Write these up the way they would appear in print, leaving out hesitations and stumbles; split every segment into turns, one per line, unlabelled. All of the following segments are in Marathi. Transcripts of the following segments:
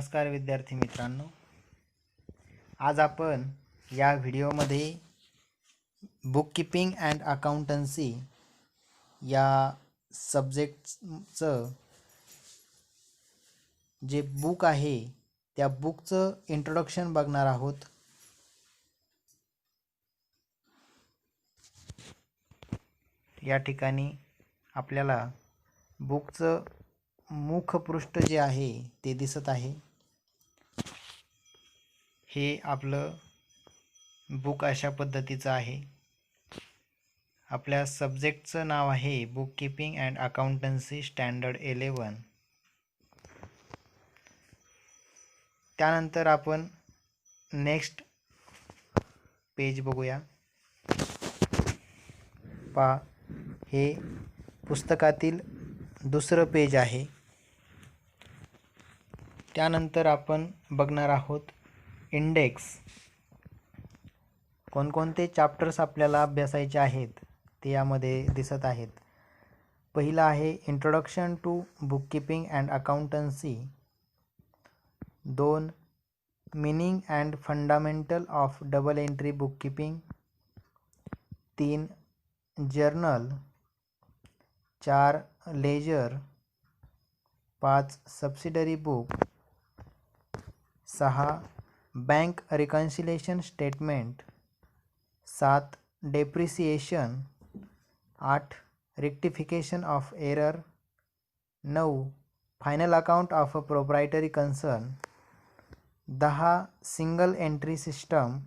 नमस्कार विद्यार्थी मित्रांनो, आज आपण या व्हिडिओमध्ये बुककीपिंग अँड अकाउंटन्सी या सब्जेक्टचं जे बुक आहे त्या बुकचं इंट्रोडक्शन बघणार आहोत. या ठिकाणी आपल्याला बुकचं मुखपृष्ठ जे आहे ते दिसत आहे. हे आपलं बुक अशा पद्धतीचं आहे. आपल्या सब्जेक्टचं नाव आहे बुककीपिंग अँड अकाउंटन्सी स्टँडर्ड 11. त्यानंतर आपण नेक्स्ट पेज बघूया. पहा, हे पुस्तकातील दुसरं पेज आहे. त्यानंतर आपण बघणार आहोत इंडेक्स. कोणकोणते चॅप्टर्स आपल्याला अभ्यासायचे आहेत ते यामध्ये दिसत आहेत. पहिला आहे introduction to bookkeeping and accountancy. 2 meaning and fundamental of double entry bookkeeping. 3 journal. 4 ledger. 5 subsidiary book. 6 bank reconciliation statement. 7 depreciation. 8 rectification of error. 9 final account of a proprietary concern. 10 single entry system.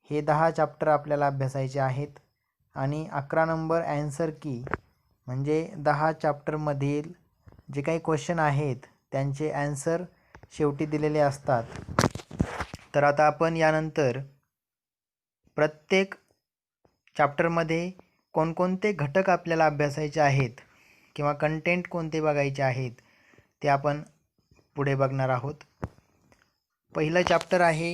हे 10 चॅप्टर आपल्याला अभ्यासायचे आहेत. आणि 11 नंबर ॲन्सर की, म्हणजे 10 चॅप्टरमधील जे काही क्वेश्चन आहेत त्यांचे ॲन्सर शेवटी दिलेले असतात. तर आता आपण यानंतर प्रत्येक चॅप्टरमध्ये कोणकोणते घटक आपल्याला अभ्यासायचे आहेत किंवा कंटेंट कोणते बघायचे आहेत ते आपण पुढे बघणार आहोत. पहिलं चॅप्टर आहे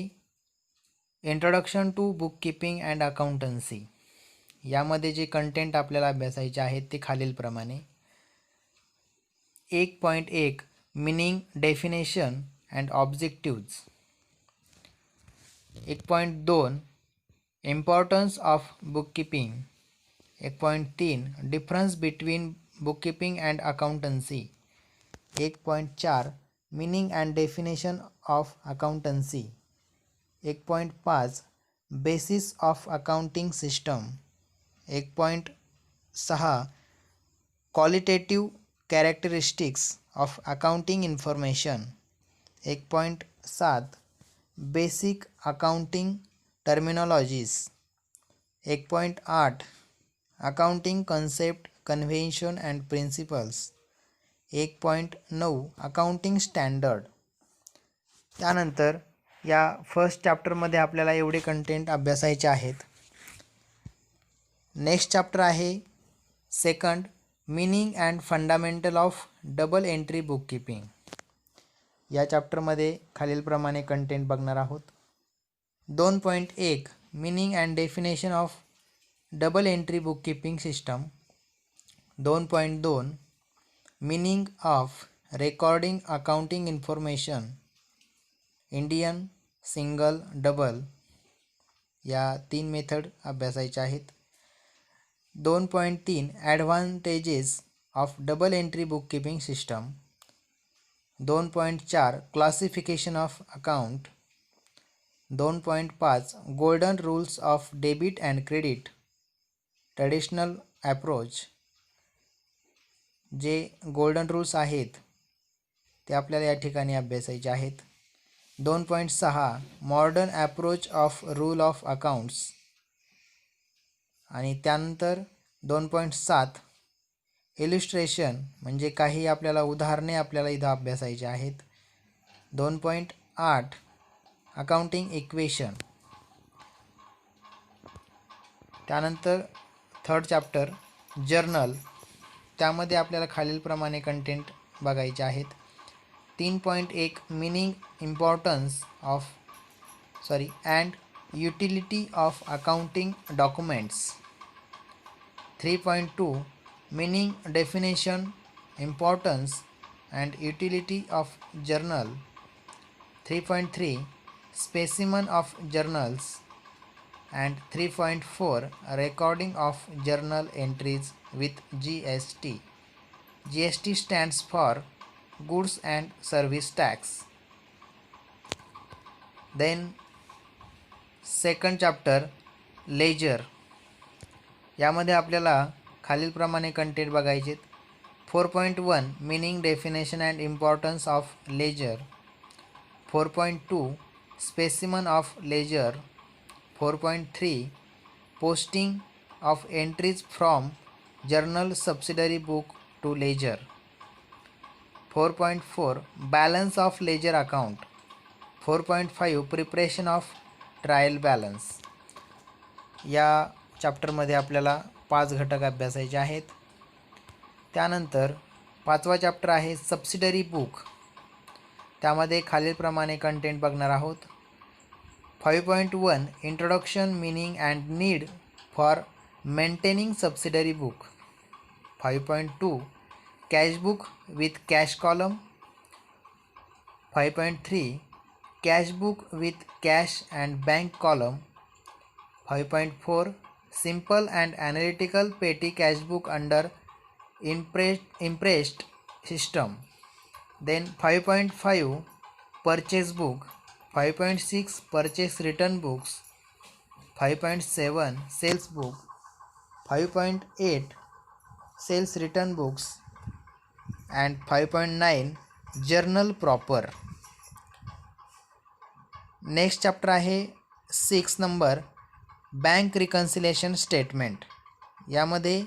introduction to bookkeeping and accountancy. यामध्ये जे कंटेंट आपल्याला अभ्यासायचे आहेत ते खालीलप्रमाणे. 1.1 meaning, definition and objectives. 1.2 importance of bookkeeping. 1.3 difference between bookkeeping and accountancy. 1.4 meaning and definition of accountancy. 1.5 basis of accounting system. 1.6 qualitative characteristics of accounting information. 1.7 basic accounting terminologies. 1.8 accounting concept, convention and principles. 1.9 accounting standard. त्यानंतर या फर्स्ट चॅप्टरमध्ये आपल्याला एवढे कंटेंट अभ्यासायचे आहेत. नेक्स्ट चॅप्टर आहे second meaning and fundamental of double entry bookkeeping. या चॅप्टरमध्ये खालीलप्रमाणे कंटेंट बघणार आहोत. 2.1 meaning and definition of double entry bookkeeping system. 2.2 meaning of recording accounting information Indian, single, double या 3 मेथड अभ्यासायच्या आहेत. 2.3 advantages of double entry bookkeeping system. 2.4 classification of account. 2.5 golden rules of debit and credit, traditional approach. जे गोल्डन रूल्स आहेत ते आपल्याला या ठिकाणी अभ्यासायचे आहेत. 2.6 modern approach of rule of accounts. आणि त्यानंतर 2.7 इलिस्ट्रेशन, म्हणजे काही आपल्याला उदाहरणे आपल्याला इथं अभ्यासायचे आहेत. 2.8 अकाउंटिंग इक्वेशन. त्यानंतर थर्ड चॅप्टर जर्नल. त्यामध्ये आपल्याला खालीलप्रमाणे कंटेंट बघायचे आहेत. 3.1 meaning, importance of and utility of accounting documents. 3.2 meaning, definition, importance and utility of journal. 3.3 specimen of journals, and 3.4 recording of journal entries with GST. GST stands for goods and service tax. Then second chapter ledger. यामध्ये आपल्याला खालीलप्रमाणे कंटेंट बघायचे. 4.1 meaning definition and importance of ledger. 4.2 specimen of ledger. 4.3 posting of entries from journal subsidiary book to ledger. 4.4 balance of ledger account. 4.5 preparation of trial balance. या चॅप्टरमध्ये आपल्याला 5 घटक अभ्यासायचे आहेत. त्यानंतर 5वा चॅप्टर आहे सबसिडरी बुक. त्यामध्ये खालीलप्रमाणे कंटेंट बघणार आहोत. 5.1 introduction meaning and need for maintaining subsidiary book. 5.2 cash book with cash column. 5.3 cash book with cash and bank column. 5.4 simple and analytical petty cash book under impressed system. Then 5.5 purchase book. 5.6 purchase return books. 5.7 sales book. 5.8 sales return books, and 5.9 journal proper. Next chapter आहे 6 नंबर बँक रिकन्सिलेशन स्टेटमेंट. यामध्ये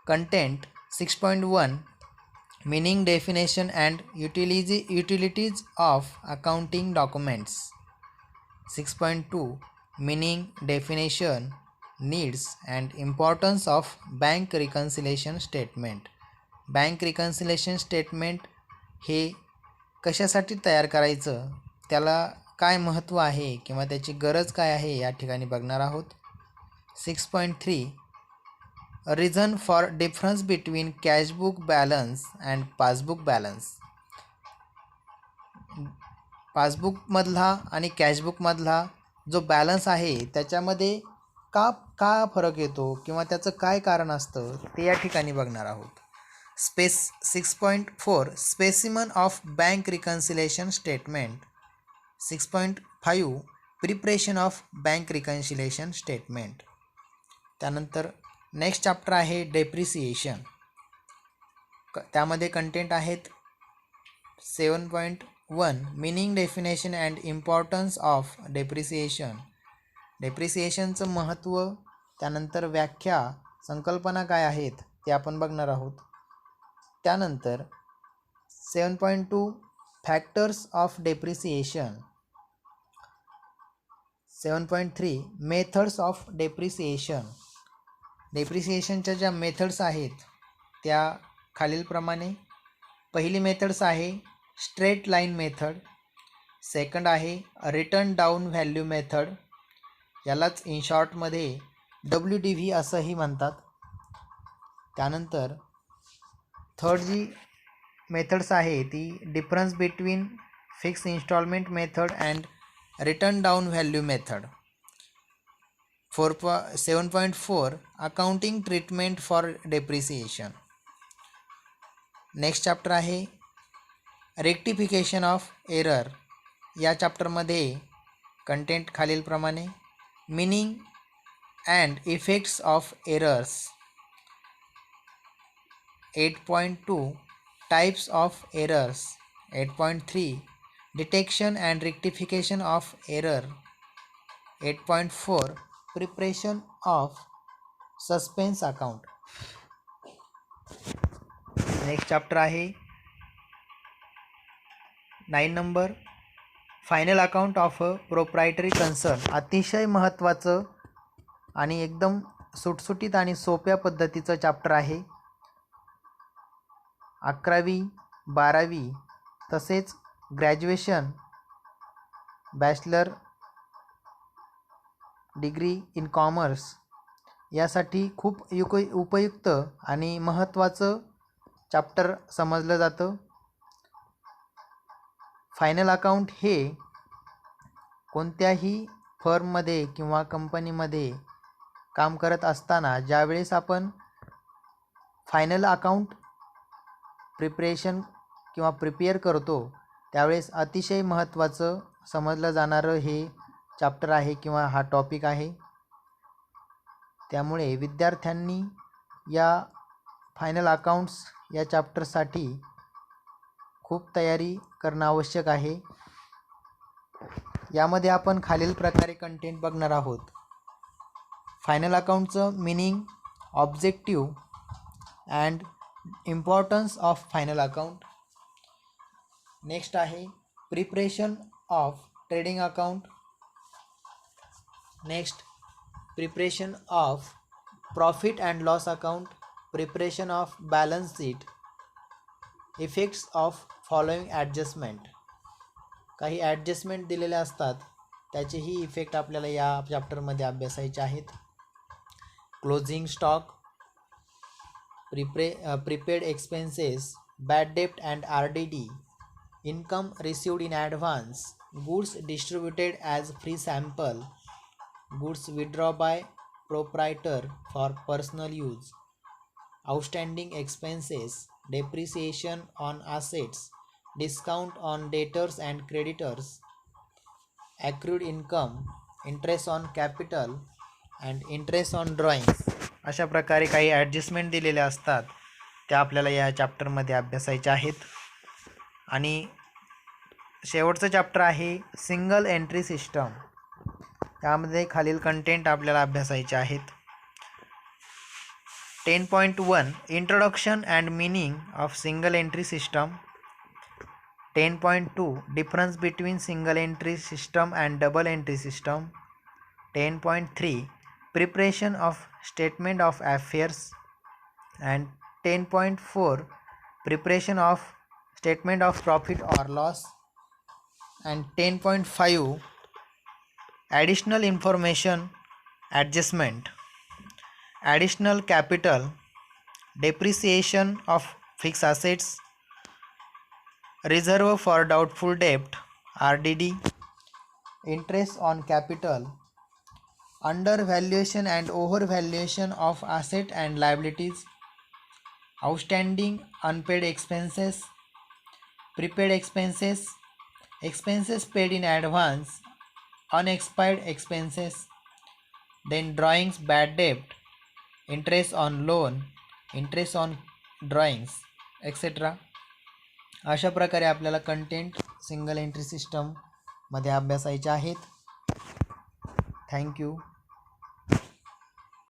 content 6.1 meaning definition and utilities of accounting documents. 6.2 meaning definition needs and importance of bank reconciliation statement. Bank reconciliation statement हे कशासाठी तयार करायचं, त्याला काय महत्त्व आहे किंवा त्याची गरज काय आहे या ठिकाणी बघणार आहोत. 6.3 reason for difference between cashbook balance and passbook balance. पासबुकमधला आणि कॅशबुकमधला जो बॅलन्स आहे त्याच्यामध्ये का फरक येतो किंवा त्याचं काय कारण असतं ते या ठिकाणी बघणार आहोत. 6.4 specimen of bank reconciliation statement. 6.5 preparation of bank reconciliation statement. त्यानंतर नेक्स्ट चॅप्टर आहे डेप्रिसिएशन. त्यामध्ये कंटेंट आहेत 7.1 meaning definition and importance of depreciation. डेप्रिसिएशनचं महत्त्व, त्यानंतर व्याख्या, संकल्पना काय आहेत ते आपण बघणार आहोत. त्यानंतर 7.2 factors of depreciation. 7.3 methods of depreciation. डेप्रिसिएशनच्या ज्या मेथड्स आहेत त्या खालीलप्रमाणे. पहिली मेथड्स आहे स्ट्रेट लाईन मेथड. सेकंड आहे रिटर्न डाऊन व्हॅल्यू मेथड. यालाच इन शॉर्टमध्ये WDV असंही म्हणतात. त्यानंतर थर्ड जी मेथड्स आहे ती difference between fix installment method and return down value method. 7.4 accounting treatment for depreciation. Next chapter आहे रेक्टिफिकेशन ऑफ एरर. या चॅप्टरमध्ये कंटेंट खालीलप्रमाणे. Meaning and effects of errors. 8.2 types of errors. 8.3 detection and rectification of error. 8.4 preparation of suspense account. Next chapter आहे 9 number final account of a proprietary concern. अतिशय महत्त्वाचं आणि एकदम सुटसुटीत आणि सोप्या पद्धतीचं चॅप्टर आहे. 11वी 12वी तसेच graduation, bachelor degree in commerce यासाठी खूप उपयुक्त आणि महत्त्वाचं चॅप्टर समजलं जातं. फायनल अकाउंट हे कोणत्याही फर्ममध्ये किंवा कंपनीमध्ये काम करत असताना ज्यावेळेस आपण फायनल अकाउंट प्रिपरेशन किंवा प्रिपेअर करतो त्यावेळेस अतिशय महत्त्वाचं समजलं जाणारं हे चॅप्टर आहे किंवा हा टॉपिक आहे. त्यामुळे विद्यार्थ्यांनी या फायनल अकाउंट्स या चॅप्टरसाठी खूप तयारी करणं आवश्यक आहे. यामध्ये आपण खालील प्रकारे कंटेंट बघणार आहोत. फायनल अकाउंटचं meaning, objective and importance of final account. Next आहे preparation of trading account. Next preparation of profit and loss account, preparation of balance sheet, effects of following adjustment. काही ॲडजस्टमेंट दिलेले असतात त्याचेही इफेक्ट आपल्याला या चॅप्टरमध्ये अभ्यासायचे आहेत. Closing stock, prepaid expenses, bad डेप्ट and RDD, income received in advance, goods distributed as free sample, goods withdraw by proprietor for personal use, outstanding expenses, depreciation on assets, discount on debtors and creditors, accrued income, interest on capital and interest on drawings. अशा प्रकारे काही ॲडजस्टमेंट दिलेले असतात त्या आपल्याला या चॅप्टरमध्ये अभ्यासायच्या आहेत. आणि शेवटचं चॅप्टर आहे सिंगल एंट्री सिस्टम. त्यामध्ये खालील कंटेंट आपल्याला अभ्यासायचे आहेत. 10.1 introduction and meaning of single entry system. 10.2 difference between single entry system and double entry system. 10.3 preparation of statement of affairs. And 10.4 preparation of statement of profit or loss. And 10.5 additional information adjustment, additional capital, depreciation of fixed assets, reserve for doubtful debt RDD, interest on capital, undervaluation and overvaluation of asset and liabilities, outstanding unpaid expenses, prepaid expenses, expenses paid in advance, unexpired expenses, then drawings, bad debt, interest on loan, interest on drawings, etc. अशा प्रकारे आपल्याला कंटेंट सिंगल एंट्री सिस्टममध्ये अभ्यासायचे आहेत. थँक्यू.